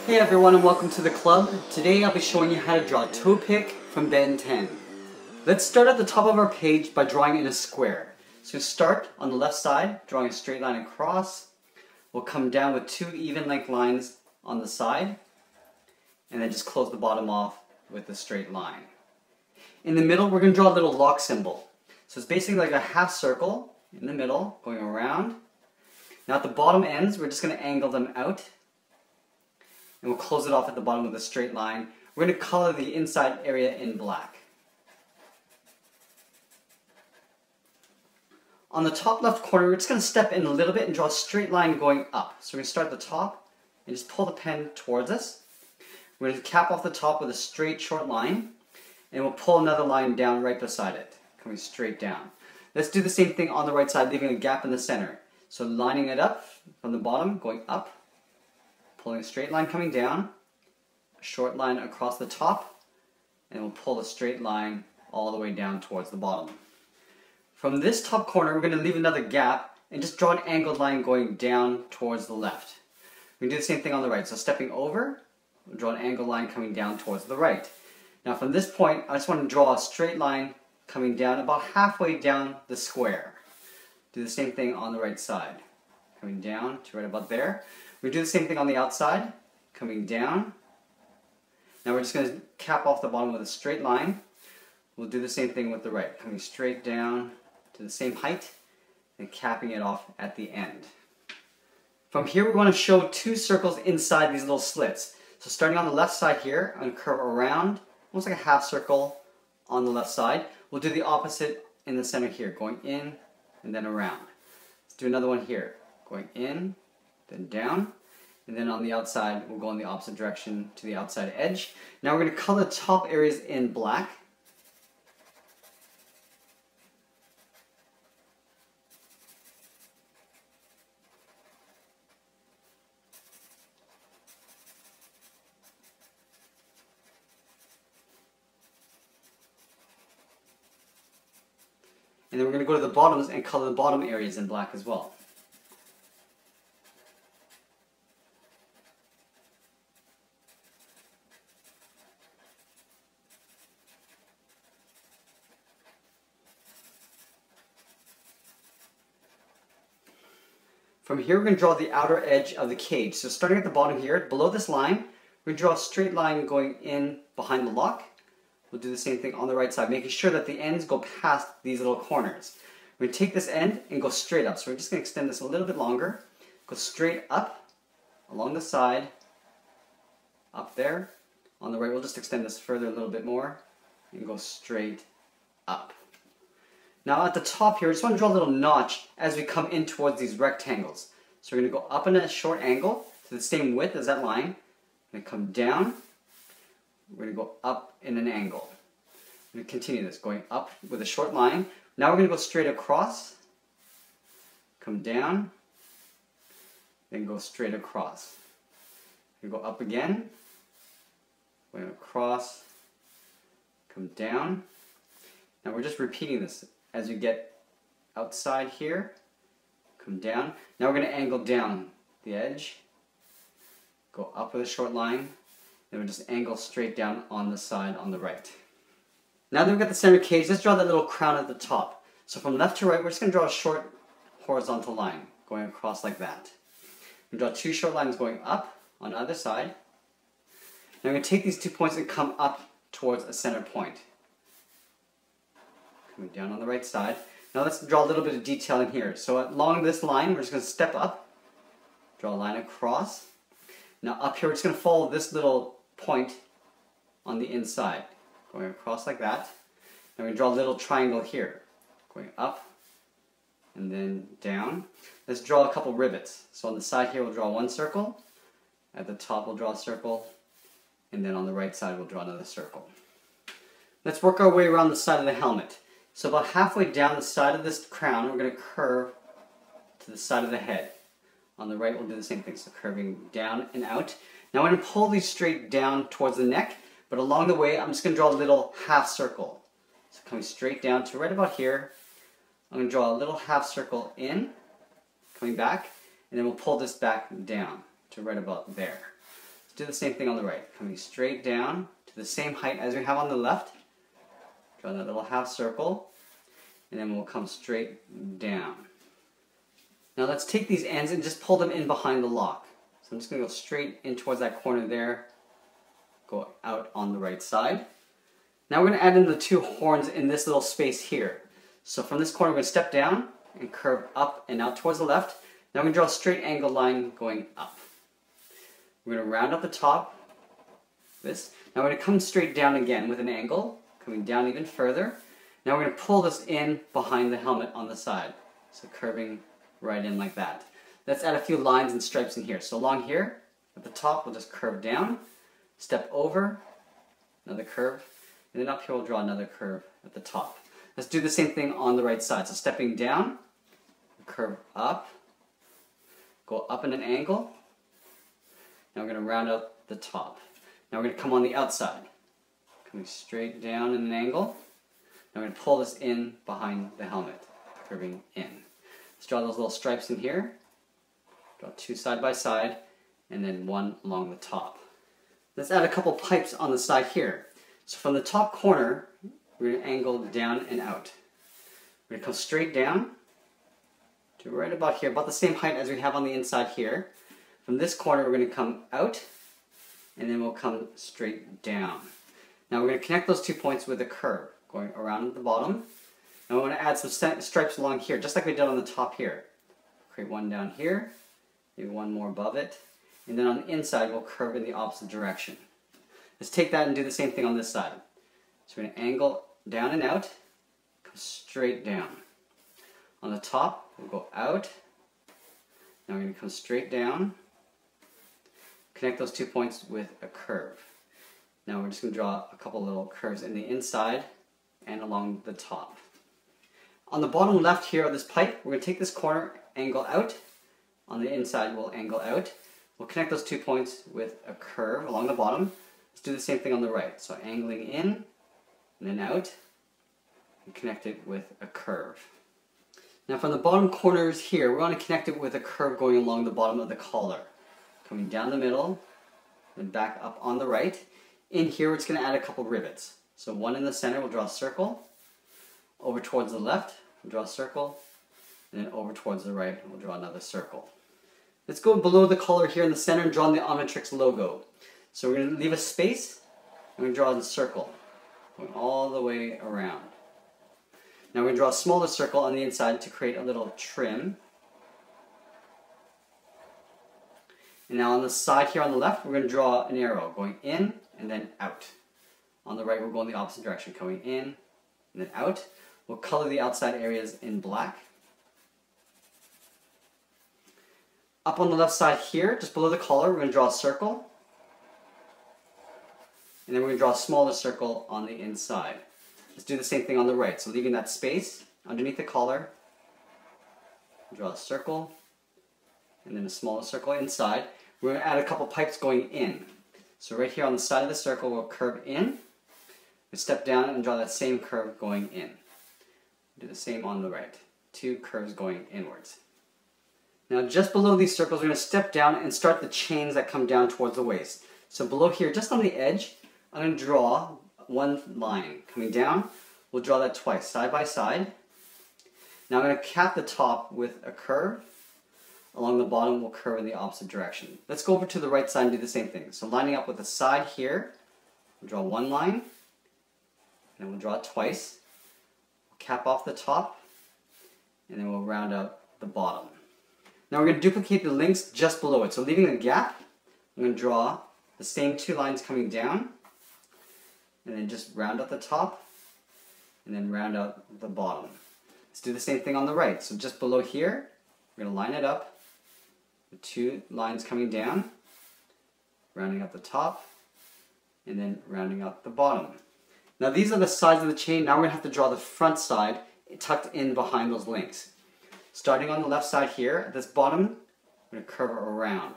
Hey everyone and welcome to the club. Today I'll be showing you how to draw Toepick from Ben 10. Let's start at the top of our page by drawing in a square. So start on the left side, drawing a straight line across. We'll come down with two even length lines on the side, and then just close the bottom off with a straight line. In the middle we're going to draw a little lock symbol. So it's basically like a half circle in the middle going around. Now at the bottom ends we're just going to angle them out. And we'll close it off at the bottom with a straight line. We're going to color the inside area in black. On the top left corner, we're just going to step in a little bit and draw a straight line going up. So we're going to start at the top and just pull the pen towards us. We're going to cap off the top with a straight short line. And we'll pull another line down right beside it, coming straight down. Let's do the same thing on the right side, leaving a gap in the center. So lining it up from the bottom, going up. Pulling a straight line coming down, a short line across the top, and we'll pull a straight line all the way down towards the bottom. From this top corner, we're going to leave another gap and just draw an angled line going down towards the left. We can do the same thing on the right. So stepping over, we'll draw an angled line coming down towards the right. Now from this point, I just want to draw a straight line coming down about halfway down the square. Do the same thing on the right side. Coming down to right about there. We do the same thing on the outside, coming down. Now we're just going to cap off the bottom with a straight line. We'll do the same thing with the right, coming straight down to the same height and capping it off at the end. From here we want to show two circles inside these little slits. So starting on the left side here, I'm going to curve around, almost like a half circle on the left side. We'll do the opposite in the center here, going in and then around. Let's do another one here, going in, then down, and then on the outside we'll go in the opposite direction to the outside edge. Now we're going to color the top areas in black. And then we're going to go to the bottoms and color the bottom areas in black as well. From here we're going to draw the outer edge of the cage. So starting at the bottom here, below this line, we're going to draw a straight line going in behind the lock. We'll do the same thing on the right side, making sure that the ends go past these little corners. We're going to take this end and go straight up. So we're just going to extend this a little bit longer. Go straight up, along the side, up there. On the right, we'll just extend this further a little bit more and go straight up. Now at the top here, I just want to draw a little notch as we come in towards these rectangles. So we're going to go up in a short angle to the same width as that line. We're going to come down. We're going to go up in an angle. We're going to continue this, going up with a short line. Now we're going to go straight across, come down, then go straight across. We're going to go up again, going across, come down. Now we're just repeating this. As you get outside here, come down. Now we're going to angle down the edge, go up with a short line, then we'll just angle straight down on the side on the right. Now that we've got the center cage, let's draw that little crown at the top. So from left to right, we're just going to draw a short horizontal line going across like that. We draw two short lines going up on either side. Now we're going to take these 2 points and come up towards a center point. Coming down on the right side. Now let's draw a little bit of detail in here. So along this line, we're just going to step up, draw a line across. Now up here, we're just going to follow this little point on the inside, going across like that. Now we're going to draw a little triangle here, going up and then down. Let's draw a couple rivets. So on the side here, we'll draw one circle. At the top, we'll draw a circle. And then on the right side, we'll draw another circle. Let's work our way around the side of the helmet. So about halfway down the side of this crown, we're going to curve to the side of the head. On the right, we'll do the same thing, so curving down and out. Now I'm going to pull these straight down towards the neck, but along the way, I'm just going to draw a little half circle. So coming straight down to right about here, I'm going to draw a little half circle in, coming back, and then we'll pull this back down to right about there. do the same thing on the right. Coming straight down to the same height as we have on the left. Draw that little half circle. And then we'll come straight down. Now let's take these ends and just pull them in behind the lock. So I'm just going to go straight in towards that corner there. Go out on the right side. Now we're going to add in the two horns in this little space here. So from this corner we're going to step down and curve up and out towards the left. Now we're going to draw a straight angled line going up. We're going to round up the top. This. Now we're going to come straight down again with an angle. Coming down even further. Now we're going to pull this in behind the helmet on the side. So curving right in like that. Let's add a few lines and stripes in here. So along here, at the top, we'll just curve down, step over, another curve, and then up here we'll draw another curve at the top. Let's do the same thing on the right side. So stepping down, curve up, go up in an angle. Now we're going to round up the top. Now we're going to come on the outside. Coming straight down in an angle. Now we're going to pull this in behind the helmet, curving in. Let's draw those little stripes in here. Draw two side by side, and then one along the top. Let's add a couple pipes on the side here. So from the top corner, we're going to angle down and out. We're going to come straight down to right about here, about the same height as we have on the inside here. From this corner, we're going to come out, and then we'll come straight down. Now we're going to connect those 2 points with a curve, going around at the bottom. Now we want to add some stripes along here, just like we did on the top here. Create one down here, maybe one more above it, and then on the inside we'll curve in the opposite direction. Let's take that and do the same thing on this side. So we're going to angle down and out, come straight down. On the top, we'll go out. Now we're going to come straight down, connect those 2 points with a curve. Now we're just going to draw a couple little curves in the inside and along the top. On the bottom left here of this pipe, we're going to take this corner, angle out. On the inside, we'll angle out. We'll connect those 2 points with a curve along the bottom. Let's do the same thing on the right. So angling in, and then out, and connect it with a curve. Now from the bottom corners here, we're going to connect it with a curve going along the bottom of the collar. Coming down the middle, then back up on the right. In here, we're just going to add a couple rivets. So one in the center, we'll draw a circle. Over towards the left, we'll draw a circle. And then over towards the right, we'll draw another circle. Let's go below the collar here in the center and draw the Omnitrix logo. So we're going to leave a space, and we're going to draw a circle, going all the way around. Now we're going to draw a smaller circle on the inside to create a little trim. And now on the side here on the left, we're going to draw an arrow going in and then out. On the right, we're going the opposite direction, coming in and then out. We'll color the outside areas in black. Up on the left side here, just below the collar, we're going to draw a circle. And then we're going to draw a smaller circle on the inside. Let's do the same thing on the right. So leaving that space underneath the collar, draw a circle, and then a smaller circle inside. We're going to add a couple pipes going in. So right here on the side of the circle, we'll curve in. We step down and draw that same curve going in. Do the same on the right. Two curves going inwards. Now just below these circles, we're going to step down and start the chains that come down towards the waist. So below here, just on the edge, I'm going to draw one line. Coming down, we'll draw that twice, side by side. Now I'm going to cap the top with a curve. Along the bottom, we'll curve in the opposite direction. Let's go over to the right side and do the same thing. So lining up with the side here, we'll draw one line, and then we'll draw it twice. We'll cap off the top, and then we'll round out the bottom. Now we're going to duplicate the links just below it. So leaving a gap, I'm going to draw the same two lines coming down, and then just round out the top, and then round out the bottom. Let's do the same thing on the right. So just below here, we're going to line it up. The two lines coming down, rounding out the top, and then rounding out the bottom. Now these are the sides of the chain. Now we're going to have to draw the front side tucked in behind those links. Starting on the left side here, at this bottom, we're going to curve around.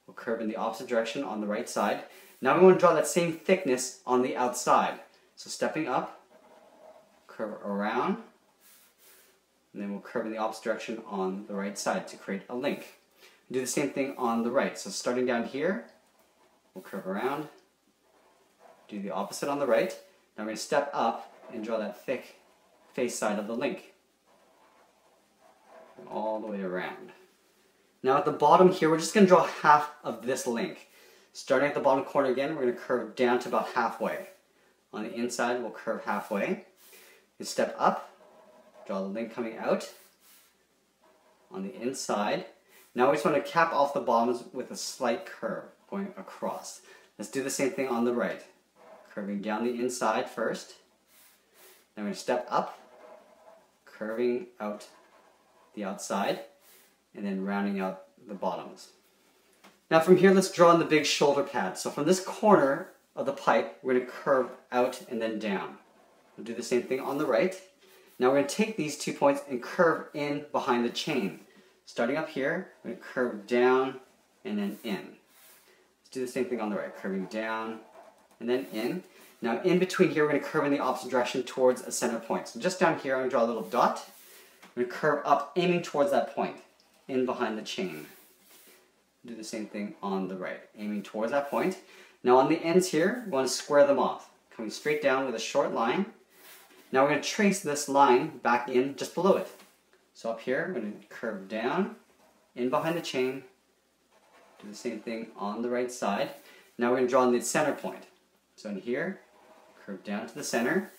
We'll curve in the opposite direction on the right side. Now we want to draw that same thickness on the outside. So stepping up, curve around, and then we'll curve in the opposite direction on the right side to create a link. Do the same thing on the right. So starting down here, we'll curve around, do the opposite on the right. Now we're going to step up and draw that thick face side of the link. All the way around. Now at the bottom here, we're just going to draw half of this link. Starting at the bottom corner again, we're going to curve down to about halfway. On the inside, we'll curve halfway. You step up, draw the link coming out. On the inside. Now we just want to cap off the bottoms with a slight curve going across. Let's do the same thing on the right. Curving down the inside first. Then we're going to step up, curving out the outside, and then rounding out the bottoms. Now from here, let's draw in the big shoulder pad. So from this corner of the pipe, we're going to curve out and then down. We'll do the same thing on the right. Now we're going to take these 2 points and curve in behind the chain. Starting up here, we're going to curve down and then in. Let's do the same thing on the right, curving down and then in. Now in between here, we're going to curve in the opposite direction towards a center point. So just down here, I'm going to draw a little dot. I'm going to curve up, aiming towards that point, in behind the chain. Do the same thing on the right, aiming towards that point. Now on the ends here, we want to square them off, coming straight down with a short line. Now we're going to trace this line back in just below it. So up here, we're going to curve down, in behind the chain, do the same thing on the right side. Now we're going to draw in the center point. So in here, curve down to the center,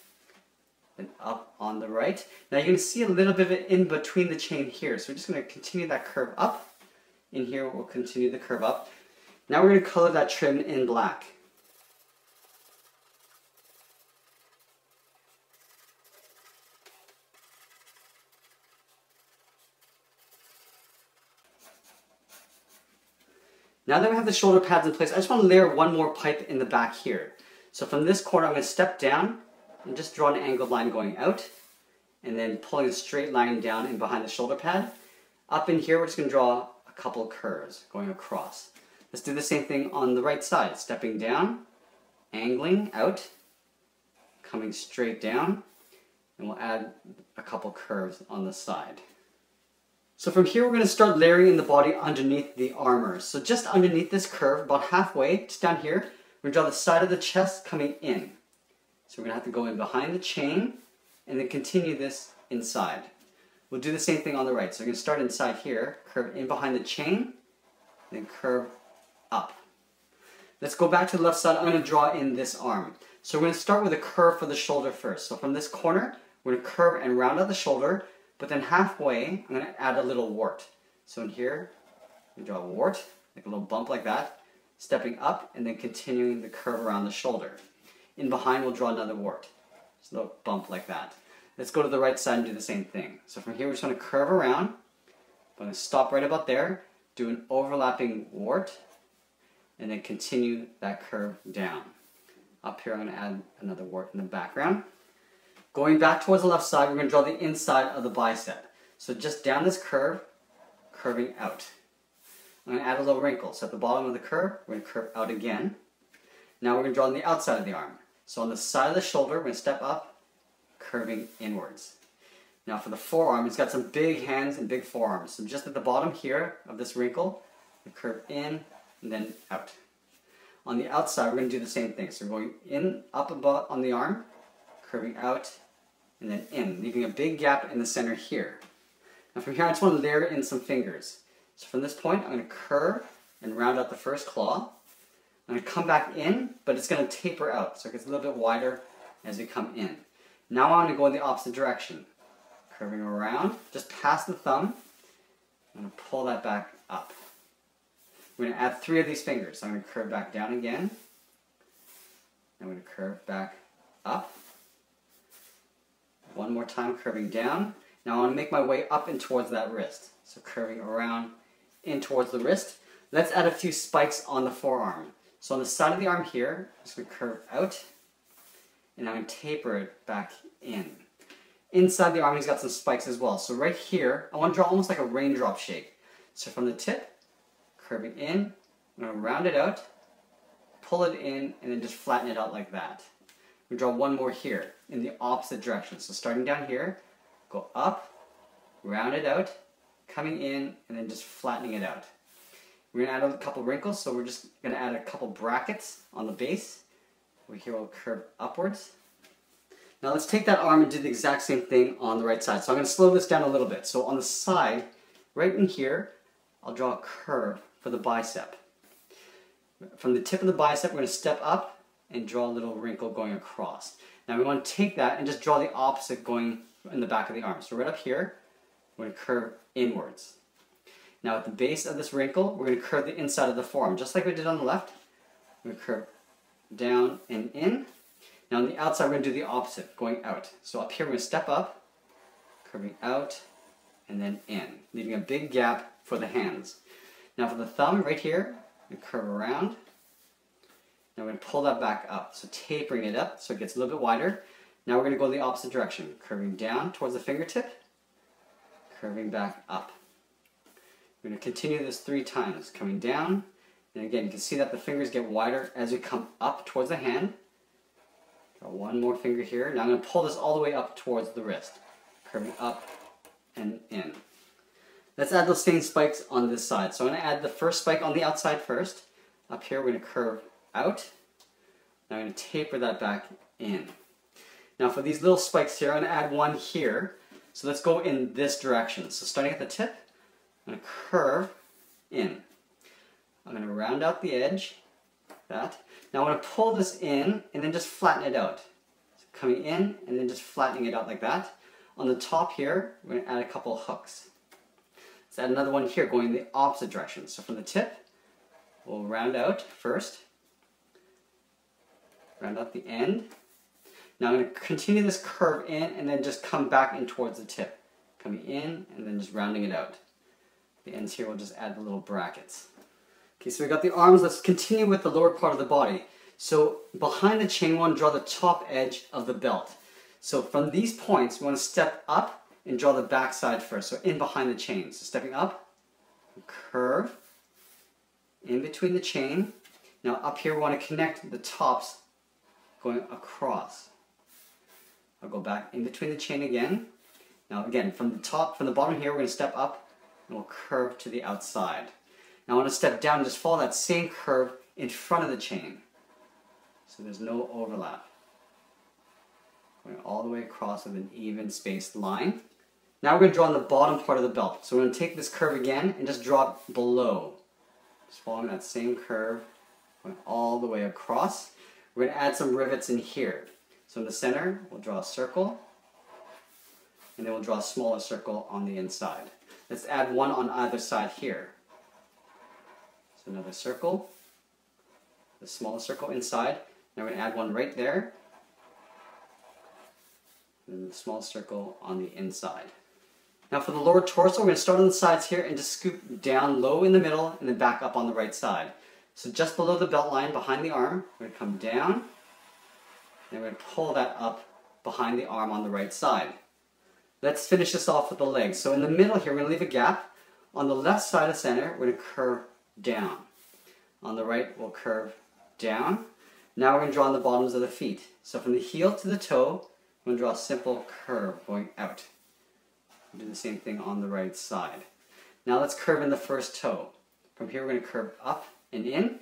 then up on the right. Now you're going to see a little bit of it in between the chain here. So we're just going to continue that curve up. In here, we'll continue the curve up. Now we're going to color that trim in black. Now that we have the shoulder pads in place, I just want to layer one more pipe in the back here. So from this corner, I'm going to step down and just draw an angled line going out, and then pulling a straight line down in behind the shoulder pad. Up in here, we're just going to draw a couple of curves going across. Let's do the same thing on the right side. Stepping down, angling out, coming straight down, and we'll add a couple curves on the side. So from here, we're going to start layering in the body underneath the armor. So just underneath this curve, about halfway, just down here, we're going to draw the side of the chest coming in. So we're going to have to go in behind the chain and then continue this inside. We'll do the same thing on the right. So we're going to start inside here, curve in behind the chain, then curve up. Let's go back to the left side. I'm going to draw in this arm. So we're going to start with a curve for the shoulder first. So from this corner, we're going to curve and round out the shoulder, but then halfway, I'm going to add a little wart. So in here, we draw a wart, like a little bump like that, stepping up and then continuing the curve around the shoulder. In behind, we'll draw another wart. Just a little bump like that. Let's go to the right side and do the same thing. So from here, we're just going to curve around. I'm going to stop right about there, do an overlapping wart, and then continue that curve down. Up here, I'm going to add another wart in the background. Going back towards the left side, we're going to draw the inside of the bicep. So just down this curve, curving out. I'm going to add a little wrinkle. So at the bottom of the curve, we're going to curve out again. Now we're going to draw on the outside of the arm. So on the side of the shoulder, we're going to step up, curving inwards. Now for the forearm, it's got some big hands and big forearms. So just at the bottom here of this wrinkle, we curve in and then out. On the outside, we're going to do the same thing. So we're going in, up above on the arm, curving out, and then in, leaving a big gap in the center here. Now from here, I just want to layer in some fingers. So from this point, I'm going to curve and round out the first claw. I'm going to come back in, but it's going to taper out, so it gets a little bit wider as we come in. Now I want to go in the opposite direction. Curving around, just past the thumb. I'm going to pull that back up. We're going to add 3 of these fingers. So I'm going to curve back down again. I'm going to curve back up. One more time, curving down. Now I want to make my way up and towards that wrist. So curving around in towards the wrist. Let's add a few spikes on the forearm. So on the side of the arm here, I'm just going to curve out, and I'm going to taper it back in. Inside the arm, he's got some spikes as well. So right here, I want to draw almost like a raindrop shape. So from the tip, curving in, I'm going to round it out, pull it in, and then just flatten it out like that. We draw one more here in the opposite direction. So starting down here, go up, round it out, coming in, and then just flattening it out. We're going to add a couple wrinkles, so we're just going to add a couple brackets on the base. Over here will curve upwards. Now let's take that arm and do the exact same thing on the right side. So I'm going to slow this down a little bit. So on the side, right in here, I'll draw a curve for the bicep. From the tip of the bicep, we're going to step up and draw a little wrinkle going across. Now we want to take that and just draw the opposite going in the back of the arm. So right up here, we're going to curve inwards. Now at the base of this wrinkle, we're going to curve the inside of the forearm, just like we did on the left. We're going to curve down and in. Now on the outside, we're going to do the opposite, going out. So up here, we're going to step up, curving out, and then in, leaving a big gap for the hands. Now for the thumb, right here, we curve around. Now we're going to pull that back up, so tapering it up so it gets a little bit wider. Now we're going to go the opposite direction, curving down towards the fingertip, curving back up. We're going to continue this 3 times, coming down, and again you can see that the fingers get wider as we come up towards the hand. Draw one more finger here. Now I'm going to pull this all the way up towards the wrist, curving up and in. Let's add those same spikes on this side. So I'm going to add the first spike on the outside first. Up here we're going to curve out. Now I'm going to taper that back in. Now for these little spikes here, I'm going to add one here. So let's go in this direction. So starting at the tip, I'm going to curve in. I'm going to round out the edge, that. Now I want to pull this in and then just flatten it out. So coming in and then just flattening it out like that. On the top here, we're going to add a couple of hooks. Let's add another one here going the opposite direction. So from the tip, we'll round out first. Round out the end. Now I'm going to continue this curve in and then just come back in towards the tip. Coming in and then just rounding it out. The ends here, we'll just add the little brackets. Okay, so we got the arms. Let's continue with the lower part of the body. So behind the chain, we want to draw the top edge of the belt. So from these points, we want to step up and draw the back side first. So in behind the chain. So stepping up, curve, in between the chain. Now up here, we want to connect the tops going across. I'll go back in between the chain again. Now again, from the bottom here, we're going to step up and we'll curve to the outside. Now I want to step down and just follow that same curve in front of the chain. So there's no overlap. Going all the way across with an even spaced line. Now we're going to draw on the bottom part of the belt. So we're going to take this curve again and just draw it below. Just following that same curve, going all the way across. We're going to add some rivets in here. So in the center, we'll draw a circle. And then we'll draw a smaller circle on the inside. Let's add one on either side here. So another circle, the smaller circle inside. Now we're going to add one right there. And then the small circle on the inside. Now for the lower torso, we're going to start on the sides here and just scoop down low in the middle and then back up on the right side. So just below the belt line behind the arm, we're going to come down. And we're going to pull that up behind the arm on the right side. Let's finish this off with the legs. So in the middle here, we're going to leave a gap. On the left side of center, we're going to curve down. On the right, we'll curve down. Now we're going to draw on the bottoms of the feet. So from the heel to the toe, we're going to draw a simple curve going out. We'll do the same thing on the right side. Now let's curve in the first toe. From here, we're going to curve up and in.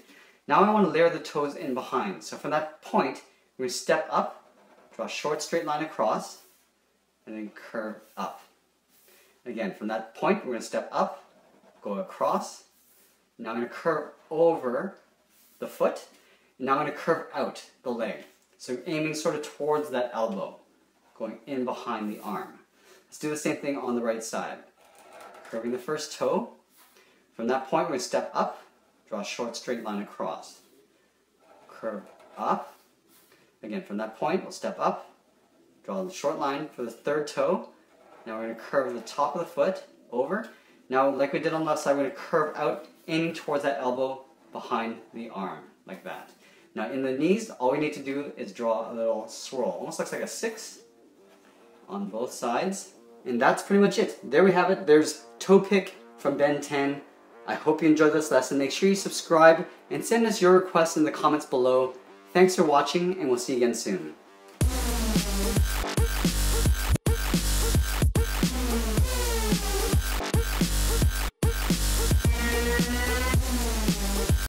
Now I want to layer the toes in behind. So from that point, we're going to step up, draw a short straight line across, and then curve up. Again, from that point, we're going to step up, go across. Now I'm going to curve over the foot. And now I'm going to curve out the leg. So aiming sort of towards that elbow, going in behind the arm. Let's do the same thing on the right side. Curving the first toe. From that point, we're going to step up, draw a short straight line across. Curve up. Again, from that point, we'll step up, draw the short line for the third toe. Now we're going to curve the top of the foot over. Now, like we did on the left side, we're going to curve out, aiming towards that elbow behind the arm, like that. Now in the knees, all we need to do is draw a little swirl. Almost looks like a 6 on both sides. And that's pretty much it. There we have it. There's Toepick from Ben 10. I hope you enjoyed this lesson. Make sure you subscribe and send us your requests in the comments below. Thanks for watching, and we'll see you again soon.